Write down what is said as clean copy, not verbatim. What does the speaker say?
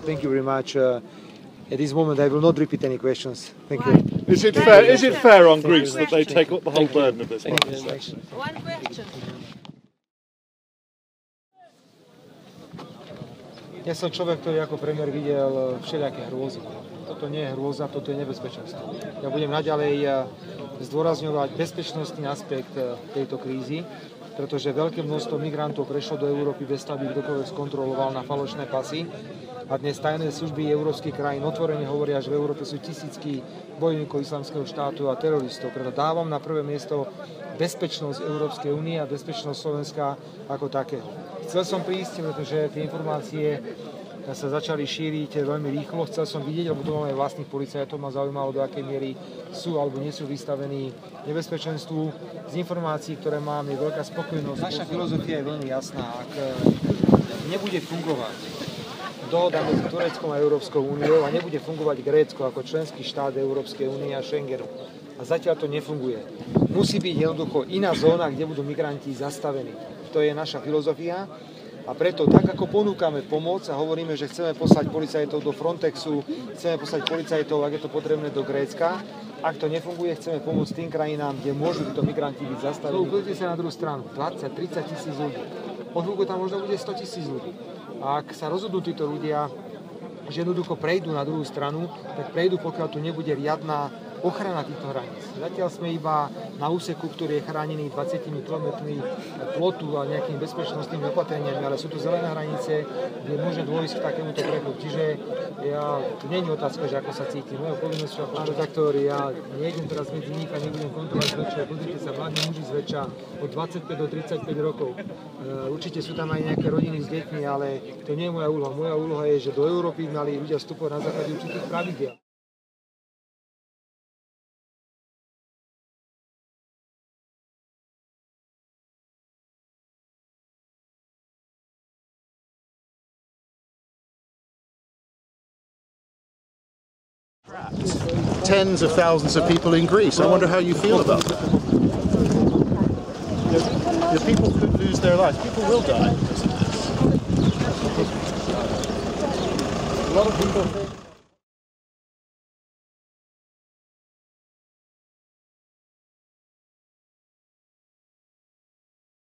Thank you very much. At this moment, I will not repeat any questions. Thank you. Is it fair on Greece that they take up the whole burden of this? One question. Ja som človek, ktorý ako premiér videl všelijaké hrôzy. Toto nie je hrôza, toto je nebezpečenstvo. Ja budem naďalej zdôrazňovať bezpečnostný aspekt tejto krízy, pretože veľké množstvo migrantov prešlo do Európy bez toho, aby kdokoľvek skontroloval na falošné pasy. A dnes tajné služby európskych krajín otvorene hovoria, že v Európe sú tisícky bojovníkov Islamského štátu a teroristov. Preto dávam na prvé miesto bezpečnosť Európskej únie a bezpečnosť Slovenska ako takého. Chcel som prísť, pretože tie informácie sa začali šíriť veľmi rýchlo. Chcel som vidieť, lebo tu máme vlastných policajtov, ma zaujímalo, do akej miery sú alebo nie sú vystavení nebezpečenstvu. Z informácií, ktoré mám, je veľká spokojnosť. Naša filozofia je veľmi jasná. Ak nebude fungovať dohoda medzi Tureckom a Európskou úniou a nebude fungovať Grécko ako členský štát Európskej únie a Schengenu, a zatiaľ to nefunguje, musí byť jednoducho iná zóna, kde budú migranti zastavení. To je naša filozofia. A preto, tak ako ponúkame pomoc a hovoríme, že chceme poslať policajtov do Frontexu, chceme poslať policajtov, ak je to potrebné, do Grécka, ak to nefunguje, chceme pomôcť tým krajinám, kde môžu títo migranti byť zastavení. Pozrite sa na druhú stranu, 20-30 tisíc ľudí. Po chvíľku tam možno bude 100 000 ľudí. A ak sa rozhodnú títo ľudia, že jednoducho prejdú na druhú stranu, tak prejdú, pokiaľ tu nebude riadna ochrana týchto hraníc. Zatiaľ sme iba na úseku, ktorý je chránený 20 km plotu a nejakými bezpečnostnými opatreniami, ale sú tu zelené hranice, kde môže dôjsť k takémuto prechodu. Čiže to nie je otázka, že ako sa cítim. Mojou povinnosťou ako redaktor, ja nejdem teraz medzi nich a nebudem kontrolovať zväčša. Pozrite sa, mladí muži zväčša od 25 do 35 rokov. Určite sú tam aj nejaké rodiny s deťmi, ale to nie je moja úloha. Moja úloha je, že do Európy mali ľudia vstupovať na základe určitých pravidiel. Tens of thousands of people in Greece. I wonder how you feel about that. Your people could lose their lives. People will die. A lot of people think